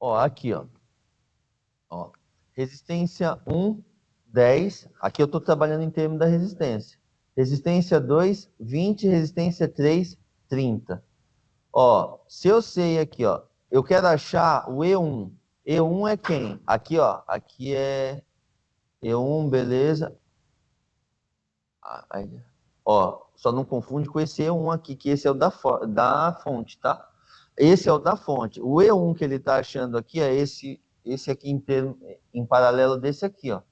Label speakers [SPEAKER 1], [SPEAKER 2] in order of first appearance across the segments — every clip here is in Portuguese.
[SPEAKER 1] Ó, aqui, ó. Ó, resistência 1, 10. Aqui eu estou trabalhando em termos da resistência. Resistência 2, 20. Resistência 3, 30. Ó, se eu sei aqui, ó, eu quero achar o E1. E1 é quem? Aqui, ó. Aqui é E1, beleza. Ó, só não confunde com esse E1 aqui, que esse é o da fonte, tá? Esse é o da fonte. O E1 que ele está achando aqui é esse aqui em paralelo desse aqui, ó.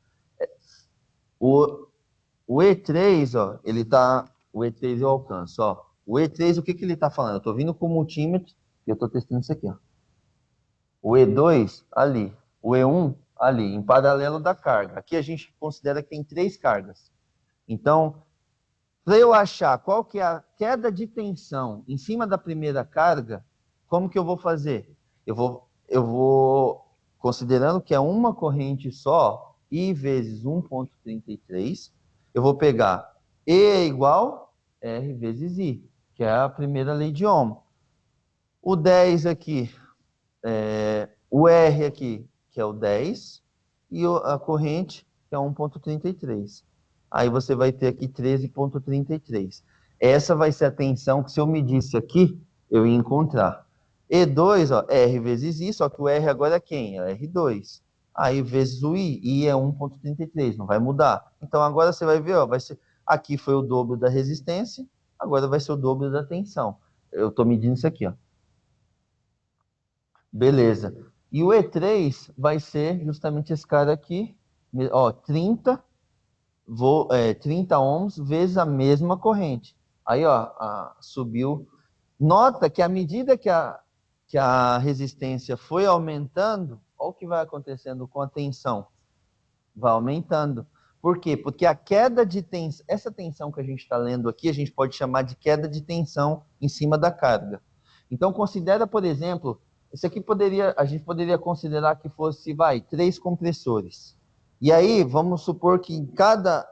[SPEAKER 1] O, o E3, ó, ele tá... O E3 eu alcanço, ó. O E3, o que que ele tá falando? Eu tô vindo com o multímetro e eu tô testando isso aqui, ó. O E2, ali. O E1, ali, em paralelo da carga. Aqui a gente considera que tem 3 cargas. Então, para eu achar qual que é a queda de tensão em cima da primeira carga, como que eu vou fazer? Eu vou considerando que é uma corrente só, I vezes 1,33, eu vou pegar E é igual R vezes I, que é a primeira lei de Ohm. O 10 aqui, o R aqui, que é o 10, e a corrente, que é 1,33. Aí você vai ter aqui 13,33. Essa vai ser a tensão que, se eu medisse aqui, eu ia encontrar. E2, ó, R vezes I, só que o R agora é quem? É R2. Aí vezes o I é 1,33, não vai mudar. Então agora você vai ver, ó, vai ser, aqui foi o dobro da resistência, agora vai ser o dobro da tensão. Eu estou medindo isso aqui, ó. Beleza. E o E3 vai ser justamente esse cara aqui, ó, 30 ohms vezes a mesma corrente. Aí, ó, subiu. Nota que à medida que a resistência foi aumentando, olha o que vai acontecendo com a tensão. Vai aumentando. Por quê? Porque a queda de tensão, essa tensão que a gente está lendo aqui, a gente pode chamar de queda de tensão em cima da carga. Então, considera, por exemplo, isso aqui a gente poderia considerar que fosse, 3 compressores. E aí, vamos supor que em cada,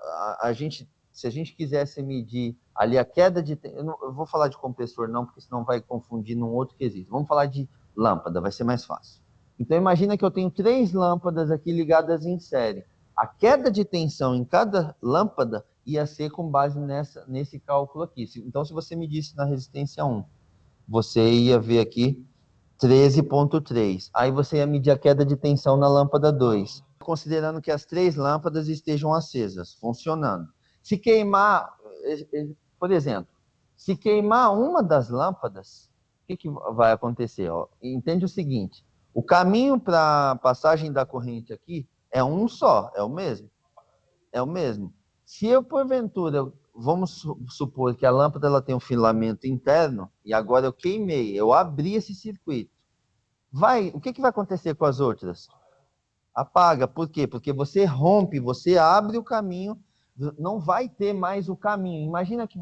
[SPEAKER 1] se a gente quisesse medir ali a queda de, eu vou falar de compressor não, porque senão vai confundir num outro quesito. Vamos falar de lâmpada, vai ser mais fácil. Então, imagina que eu tenho 3 lâmpadas aqui ligadas em série. A queda de tensão em cada lâmpada ia ser com base nesse cálculo aqui. Então, se você medisse na resistência 1, você ia ver aqui 13,3. Aí você ia medir a queda de tensão na lâmpada 2, considerando que as 3 lâmpadas estejam acesas, funcionando. Se queimar, por exemplo, se queimar uma das lâmpadas, o que vai acontecer? Ó, entende o seguinte, o caminho para a passagem da corrente aqui é um só, é o mesmo. É o mesmo. Se eu, porventura, vamos supor que a lâmpada ela tem um filamento interno, e agora eu queimei, eu abri esse circuito. O que vai acontecer com as outras? Apaga. Por quê? Porque você rompe, você abre o caminho, não vai ter mais o caminho. Imagina que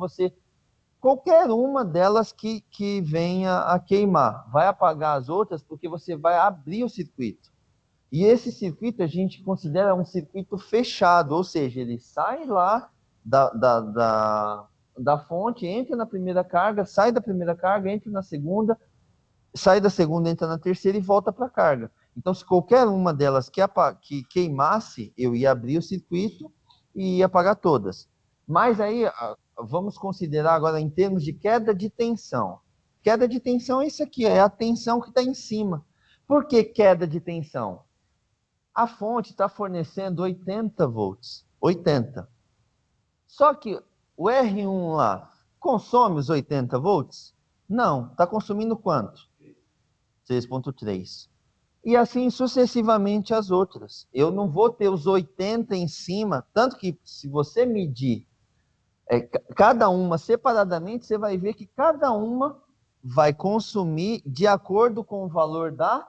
[SPEAKER 1] qualquer uma delas que venha a queimar, vai apagar as outras porque você vai abrir o circuito. E esse circuito a gente considera um circuito fechado, ou seja, ele sai lá da fonte, entra na primeira carga, sai da primeira carga, entra na segunda, sai da segunda, entra na terceira e volta para a carga. Então, se qualquer uma delas que queimasse, eu ia abrir o circuito e ia apagar todas. Mas aí, vamos considerar agora em termos de queda de tensão. Queda de tensão é isso aqui, é a tensão que está em cima. Por que queda de tensão? A fonte está fornecendo 80 volts. 80. Só que o R1 lá consome os 80 volts? Não. Está consumindo quanto? 6,3. E assim sucessivamente as outras. Eu não vou ter os 80 em cima, tanto que se você medir cada uma separadamente, você vai ver que cada uma vai consumir de acordo com o valor da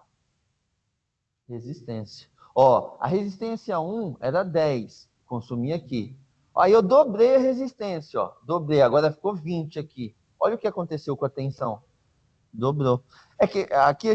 [SPEAKER 1] resistência. Ó, a resistência 1 era 10, consumia aqui. Aí eu dobrei a resistência, ó, dobrei, agora ficou 20 aqui. Olha o que aconteceu com a tensão. Dobrou. É que aqui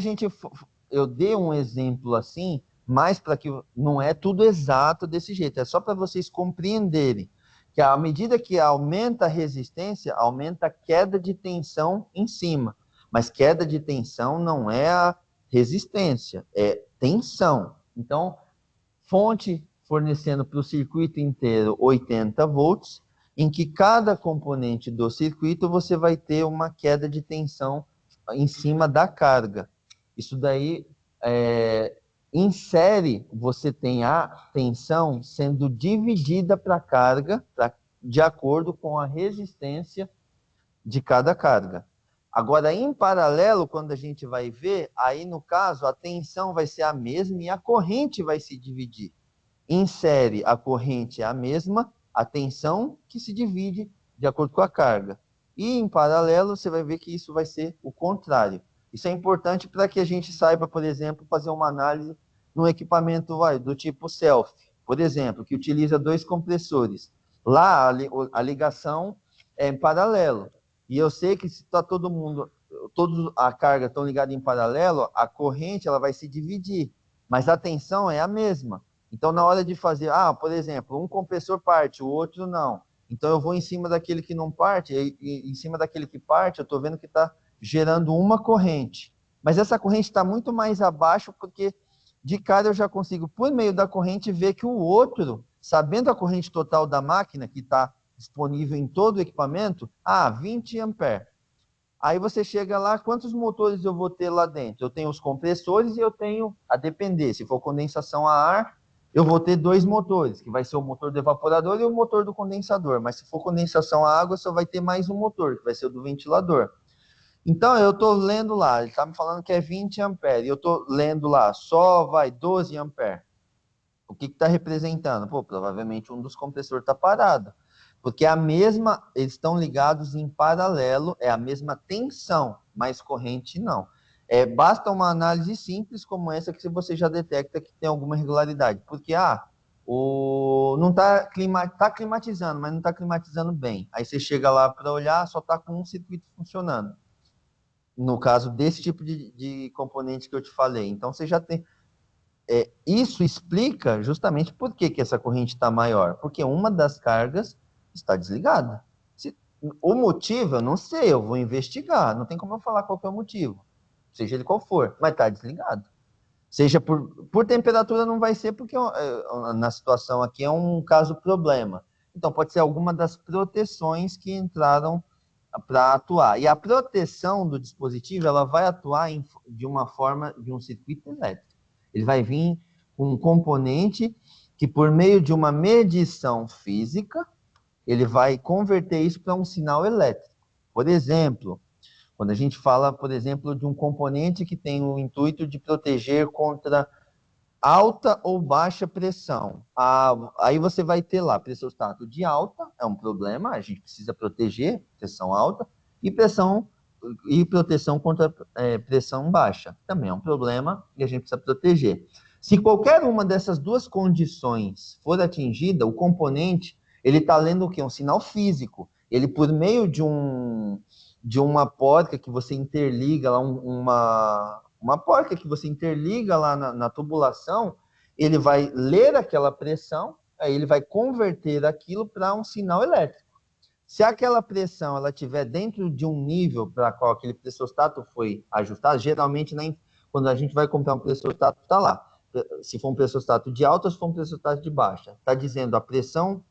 [SPEAKER 1] eu dei um exemplo assim, mas para que não é tudo exato desse jeito, é só para vocês compreenderem que à medida que aumenta a resistência, aumenta a queda de tensão em cima. Mas queda de tensão não é a resistência, é tensão. Então, fonte fornecendo para o circuito inteiro 80 volts, em que cada componente do circuito você vai ter uma queda de tensão em cima da carga. Isso daí, em série, você tem a tensão sendo dividida para a carga, de acordo com a resistência de cada carga. Agora, em paralelo, quando a gente vai ver, aí no caso, a tensão vai ser a mesma e a corrente vai se dividir. Em série, a corrente é a mesma, a tensão que se divide de acordo com a carga. E em paralelo, você vai ver que isso vai ser o contrário. Isso é importante para que a gente saiba, por exemplo, fazer uma análise num equipamento do tipo self, por exemplo, que utiliza 2 compressores. Lá, a ligação é em paralelo. E eu sei que se está todo mundo, toda a carga estão ligadas em paralelo, a corrente ela vai se dividir, mas a tensão é a mesma. Então, na hora de fazer, por exemplo, um compressor parte, o outro não. Então, eu vou em cima daquele que não parte, e em cima daquele que parte, eu estou vendo que está gerando uma corrente. Mas essa corrente está muito mais abaixo, porque de cara eu já consigo, por meio da corrente, ver que o outro, sabendo a corrente total da máquina, que está disponível em todo o equipamento, 20 amperes. Aí você chega lá, quantos motores eu vou ter lá dentro? Eu tenho os compressores e eu tenho, a depender, se for condensação a ar, eu vou ter 2 motores, que vai ser o motor do evaporador e o motor do condensador. Mas se for condensação a água, só vai ter mais um motor, que vai ser o do ventilador. Então, eu estou lendo lá, ele está me falando que é 20 amperes, e eu estou lendo lá, só vai 12 amperes. O que está representando? Provavelmente um dos compressores está parado. Porque eles estão ligados em paralelo, é a mesma tensão, mas corrente não. Basta uma análise simples como essa que você já detecta que tem alguma irregularidade. Porque, não está climatizando, mas não está climatizando bem. Aí você chega lá para olhar, só está com um circuito funcionando. No caso desse tipo de componente que eu te falei. Então, você já tem... isso explica justamente por que essa corrente está maior. Porque uma das cargas está desligada. O motivo, eu não sei, eu vou investigar. Não tem como eu falar qual que é o motivo. Seja ele qual for, mas está desligado. Seja por temperatura não vai ser, porque na situação aqui é um caso problema. Então, pode ser alguma das proteções que entraram para atuar. E a proteção do dispositivo, ela vai atuar de uma forma de um circuito elétrico. Ele vai vir com um componente que, por meio de uma medição física, ele vai converter isso para um sinal elétrico. Por exemplo, quando a gente fala, por exemplo, de um componente que tem o intuito de proteger contra alta ou baixa pressão. Aí você vai ter lá pressostato de alta, é um problema, a gente precisa proteger pressão alta, e proteção contra pressão baixa, também é um problema e a gente precisa proteger. Se qualquer uma dessas duas condições for atingida, o componente, ele está lendo o quê? Um sinal físico. Ele, por meio de uma porca que você interliga lá, uma porca que você interliga lá na tubulação, ele vai ler aquela pressão, aí ele vai converter aquilo para um sinal elétrico. Se aquela pressão ela estiver dentro de um nível para qual aquele pressostato foi ajustado, geralmente quando a gente vai comprar um pressostato, está lá. Se for um pressostato de alta, se for um pressostato de baixa. Está dizendo a pressão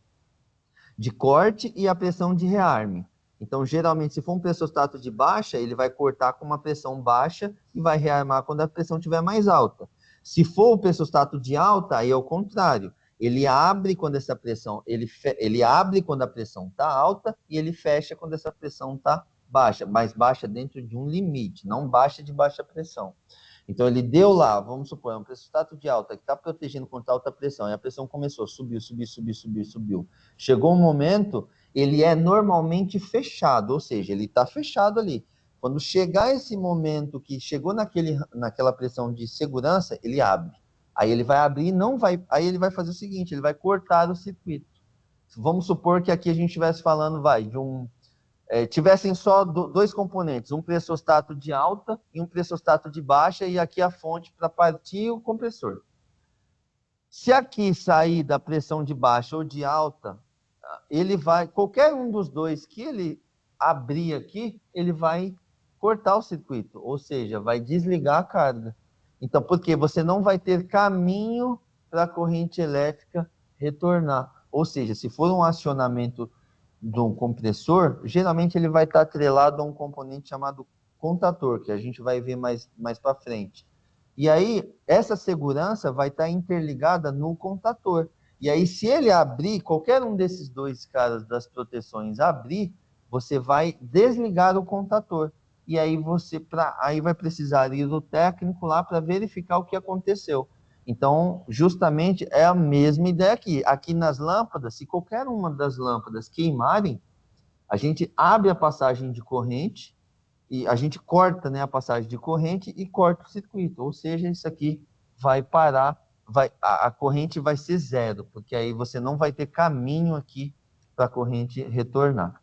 [SPEAKER 1] de corte e a pressão de rearme. Então, geralmente, se for um pressostato de baixa, ele vai cortar com uma pressão baixa e vai rearmar quando a pressão estiver mais alta. Se for o pressostato de alta, aí é o contrário. Ele abre quando essa pressão, ele abre quando a pressão está alta e ele fecha quando essa pressão está baixa, mas baixa dentro de um limite, não baixa de baixa pressão. Então, ele deu lá, vamos supor, um pressostato de alta que está protegendo contra alta pressão, e a pressão começou, subiu. Chegou um momento, ele é normalmente fechado, ou seja, ele está fechado ali. Quando chegar esse momento que chegou naquela pressão de segurança, ele abre. Aí ele vai abrir, aí ele vai fazer o seguinte, ele vai cortar o circuito. Vamos supor que aqui a gente estivesse falando, tivessem só 2 componentes, um pressostato de alta e um pressostato de baixa, e aqui a fonte para partir o compressor. Se aqui sair da pressão de baixa ou de alta, qualquer um dos dois que ele abrir aqui, ele vai cortar o circuito, ou seja, vai desligar a carga. Então, porque você não vai ter caminho para a corrente elétrica retornar. Ou seja, se for um acionamento de um compressor, geralmente ele vai estar atrelado a um componente chamado contator, que a gente vai ver mais para frente. E aí, essa segurança vai estar interligada no contator. E aí, se ele abrir, qualquer um desses dois caras das proteções abrir, você vai desligar o contator. E aí aí vai precisar ir o técnico lá para verificar o que aconteceu. Então, justamente é a mesma ideia aqui. Aqui nas lâmpadas, se qualquer uma das lâmpadas queimarem, a gente abre a passagem de corrente e a gente corta, né, a passagem de corrente e corta o circuito. Ou seja, isso aqui vai parar, a corrente vai ser zero, porque aí você não vai ter caminho aqui para a corrente retornar.